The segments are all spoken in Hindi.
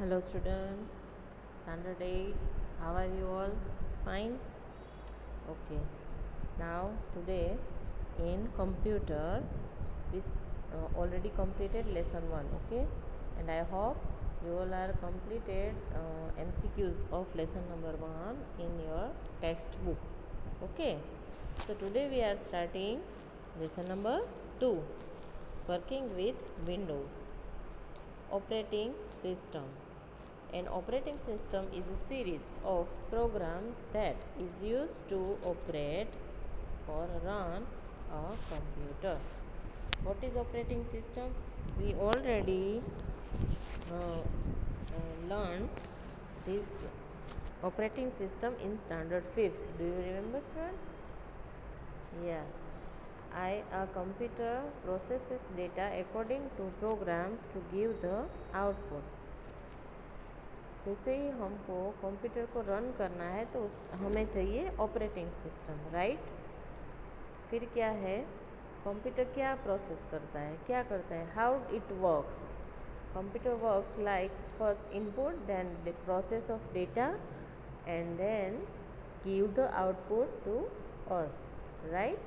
Hello students, standard 8, how are you all? Fine? Okay, now today in computer we already completed lesson 1, okay? And I hope you all are completed MCQs of lesson number 1 in your textbook, okay? So today we are starting lesson number 2, working with Windows. Operating system. An operating system is a series of programs that is used to operate or run a computer. What is operating system? We already learned this operating system in standard 5th. Do you remember, students? Yeah. A computer processes data according to programs to give the output. जैसे ही हमको कंप्यूटर को रन करना है तो हमें चाहिए ऑपरेटिंग सिस्टम, राइट? फिर क्या है, कंप्यूटर क्या प्रोसेस करता है, क्या करता है, how it works. Computer works like first input, then the process of data and then give the output to us, right?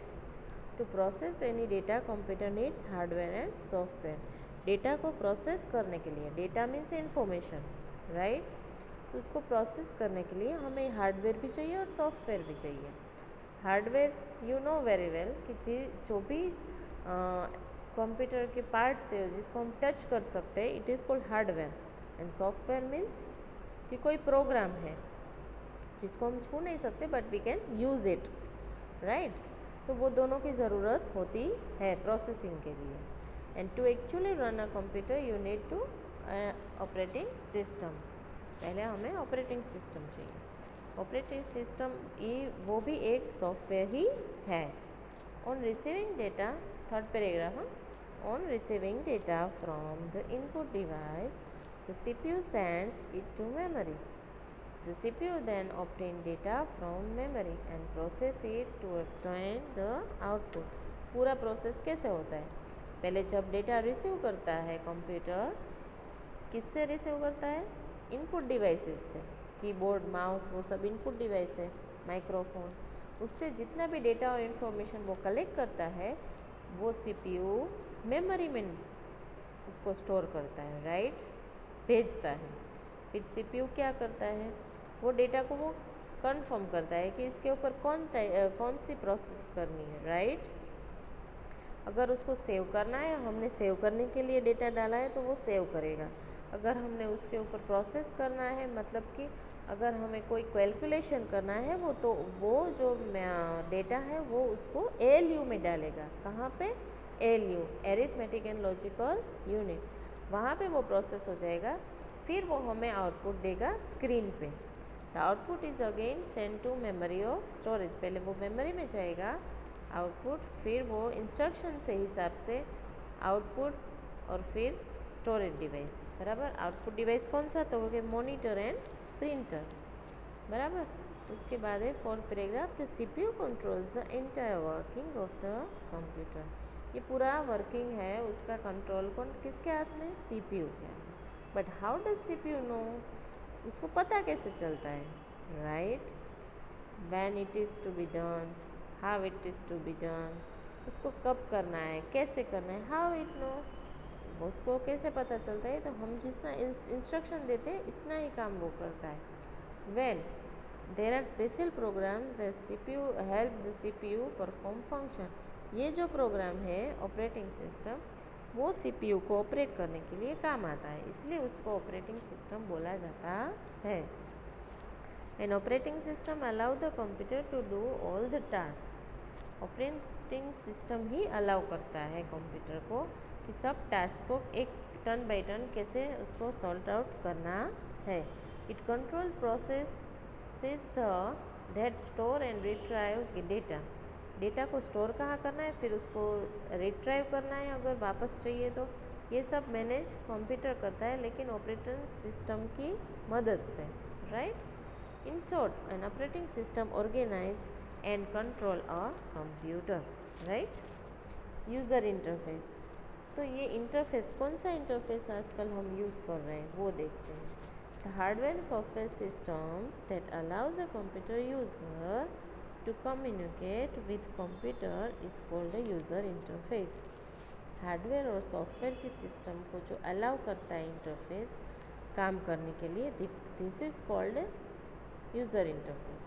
To process any data computer needs hardware and software. Data को प्रोसेस करने के लिए, डेटा मीन्स इंफॉर्मेशन, राइट? तो उसको प्रोसेस करने के लिए हमें हार्डवेयर भी चाहिए और सॉफ्टवेयर भी चाहिए. Hardware you know very well कि जो भी कंप्यूटर के पार्ट्स है जिसको हम टच कर सकते हैं, it is called hardware. And software means कि कोई प्रोग्राम है जिसको हम छू नहीं सकते but we can use it, right? तो वो दोनों की ज़रूरत होती है प्रोसेसिंग के लिए. And to actually run a computer you need to operating system. पहले हमें ऑपरेटिंग सिस्टम चाहिए. ऑपरेटिंग सिस्टम ये वो भी एक सॉफ्टवेयर ही है. On receiving data, third paragraph, on receiving data from the input device the CPU sends it to memory. The CPU then obtain data from memory and process it to obtain the output. पूरा प्रोसेस कैसे होता है? पहले जब डेटा रिसीव करता है कंप्यूटर, किससे रिसीव करता है? इनपुट डिवाइसेस से. कीबोर्ड, माउस, वो सब इनपुट डिवाइस है. माइक्रोफोन, उससे जितना भी डेटा और इन्फॉर्मेशन वो कलेक्ट करता है वो CPU मेमोरी में उसको स्टोर करता है, राइट? भेजता है. फिर CPU क्या करता है, वो डेटा को वो कंफर्म करता है कि इसके ऊपर कौन सी प्रोसेस करनी है, राइट? अगर उसको सेव करना है, हमने सेव करने के लिए डेटा डाला है तो वो सेव करेगा. अगर हमने उसके ऊपर प्रोसेस करना है, मतलब कि अगर हमें कोई कैलकुलेशन करना है वो जो डेटा है वो उसको ALU में डालेगा. कहाँ पे? ALU, arithmetic and logical unit. वहाँ पे वो प्रोसेस हो जाएगा. फिर वो हमें आउटपुट देगा स्क्रीन पे. The output is again send to memory of storage. पहले वो मेमोरी में जाएगा आउटपुट, फिर वो इंस्ट्रक्शन से हिसाब से आउटपुट, और फिर स्टोरेज डिवाइस, बराबर. आउटपुट डिवाइस कौन सा? तो मॉनिटर एंड प्रिंटर, बराबर. उसके बाद है fourth paragraph, the CPU controls the entire working of the computer. ये पूरा वर्किंग है उसका कंट्रोल कौन किसके हाथ में? CPU के हाथ में. But how does CPU know? उसको पता कैसे चलता है, right? When it is to be done, how it is to be done. उसको कब करना है, कैसे करना है, हाउ इट नो, उसको कैसे पता चलता है? तो हम जितना इंस्ट्रक्शन देते हैं इतना ही काम वो करता है. Well there are special program the CPU help the CPU perform function. ये जो प्रोग्राम है ऑपरेटिंग सिस्टम, वो CPU को ऑपरेट करने के लिए काम आता है, इसलिए उसको ऑपरेटिंग सिस्टम बोला जाता है. An operating system allow the computer to do all the tasks. Operating system he allow करता है कंप्यूटर को कि सब टास्क को एक टर्न बाय टर्न कैसे उसको सॉल्व आउट करना है. It control process that store and retrieve data. Data को स्टोर कहाँ करना है, फिर उसको रिट्राइव करना है अगर वापस चाहिए तो. ये सब मैनेज कंप्यूटर करता है लेकिन ऑपरेटिंग सिस्टम की मदद से, right? In short, an operating system organize and control a computer, right? User interface. तो ये इंटरफेस, कौन सा इंटरफेस आजकल हम यूज़ कर रहे हैं वो देखते हैं। The hardware software systems that allows a computer user to communicate with computer is called a user interface. Hardware और सॉफ्टवेयर की सिस्टम को जो अलाउ करता है इंटरफेस काम करने के लिए, this is called user interface.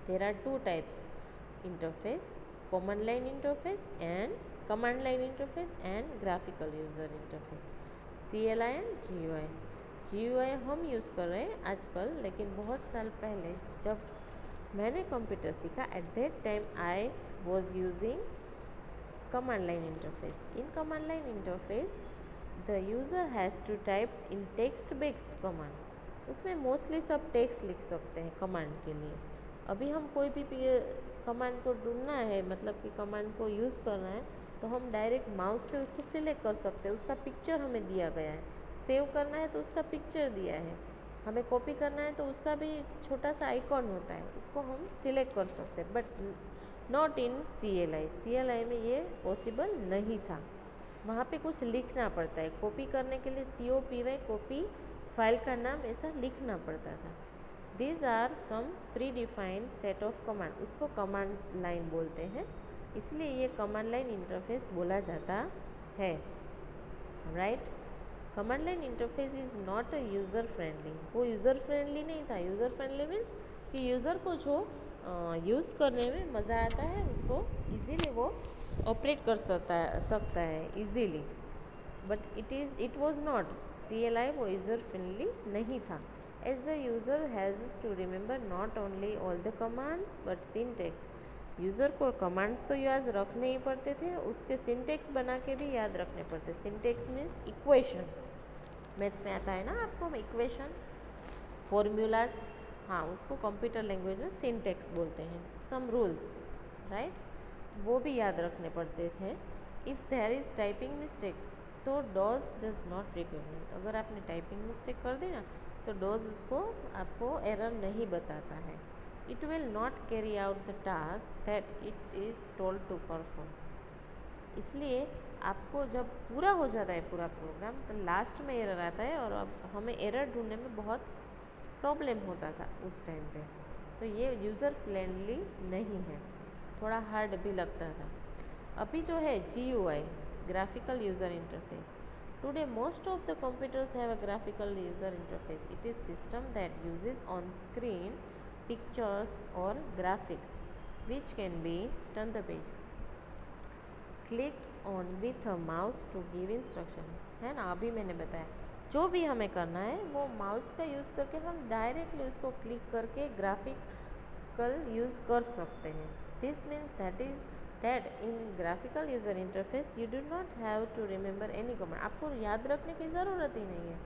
There are two types interface: command line interface and command line interface and graphical user interface, CLI and GUI। GUI हम यूज़ कर रहे हैं आजकल, लेकिन बहुत साल पहले जब मैंने कंप्यूटर सीखा, at that time I was using command line interface. In command line interface, the user has to type in text based command. उसमें मोस्टली सब टेक्स्ट लिख सकते हैं कमांड के लिए। अभी हम कोई भी कमांड को ढूंढना है, मतलब कि कमांड को यूज़ करना है, तो हम डायरेक्ट माउस से उसको सिलेक्ट कर सकते हैं। उसका पिक्चर हमें दिया गया है, सेव करना है तो उसका पिक्चर दिया है, हमें कॉपी करना है तो उसका भी छोटा सा आइकॉन होता है, उसको हम सिलेक्ट कर सकते हैं। But not in CLI। CLI में ये पॉसिबल नहीं था, वहाँ पे कुछ लिखना पड़ता है। कॉपी करने के लिए COPY, कॉपी फाइल का नाम ऐसा लिखना पड़ता था। These are some predefined set of command, उसको कमांड लाइन बोलते हैं, इसलिए ये कमांड लाइन इंटरफेस बोला जाता है, right. Command line interface is not a user friendly. वो यूज़र फ्रेंडली नहीं था। यूज़र फ्रेंडली मीन्स कि यूज़र को जो यूज़ करने में मज़ा आता है, उसको इजीली वो ऑपरेट कर सकता है easily. But it was not CLI, वो यूज़र फ्रेंडली नहीं था। As the user has to remember not only all the commands but syntax. यूज़र को कमांड्स तो याद रखने ही पड़ते थे, उसके सिंटेक्स बना के भी याद रखने पड़ते। सिंटेक्स मीन्स इक्वेशन, मैथ्स में आता है ना आपको इक्वेशन, फॉर्मूलाज, हाँ उसको कंप्यूटर लैंग्वेज में सिंटेक्स बोलते हैं। सम रूल्स, राइट, वो भी याद रखने पड़ते थे। If there is typing mistake, तो डॉज डज नॉट रिकॉग्नाइज। अगर आपने टाइपिंग मिस्टेक कर दी ना, तो डॉज उसको आपको एरर नहीं बताता है। It will not carry out the task that it is told to perform. इसलिए आपको जब पूरा हो जाता है पूरा प्रोग्राम, तो लास्ट में एरर आता है, और अब हमें एरर ढूंढने में बहुत प्रॉब्लम होता था उस टाइम पे। तो ये यूज़र फ्रेंडली नहीं है, थोड़ा हार्ड भी लगता था। अभी जो है GUI, graphical user interface. Today most of the computers have a graphical user interface. It is system that uses on screen pictures और graphics which can be turn the page, click on with a mouse to give instruction, है ना। अभी मैंने बताया जो भी हमें करना है वो माउस का यूज़ करके हम डायरेक्टली उसको क्लिक करके ग्राफिकल यूज़ कर सकते हैं। This means that in graphical user interface you do not have to remember any command. आपको याद रखने की ज़रूरत ही नहीं है,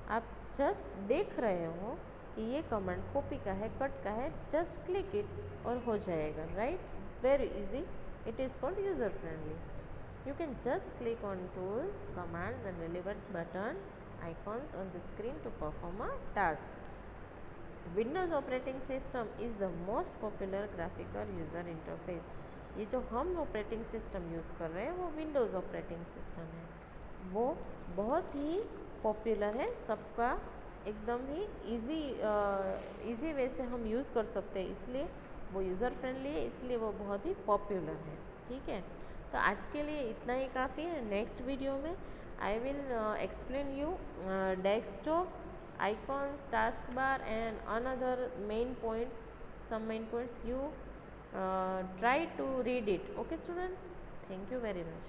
आप जस्ट देख रहे हो कि ये कमांड कॉपी का है, कट का है, जस्ट क्लिक इट और हो जाएगा, right. Very easy, it is called user friendly. You can just click on tools, commands and relevant button icons on the screen to perform a task. Windows operating system is the most popular graphical user interface. ये जो हम ऑपरेटिंग सिस्टम यूज़ कर रहे हैं वो विंडोज़ ऑपरेटिंग सिस्टम है। वो बहुत ही पॉपुलर है, सबका एकदम ही इजी वे से हम यूज़ कर सकते हैं, इसलिए वो यूज़र फ्रेंडली है, इसलिए वो बहुत ही पॉपुलर है। ठीक है, तो आज के लिए इतना ही काफ़ी है। नेक्स्ट वीडियो में I will explain you desktop, icons, taskbar and another main points, some main points. You try to read it. Okay students, thank you very much.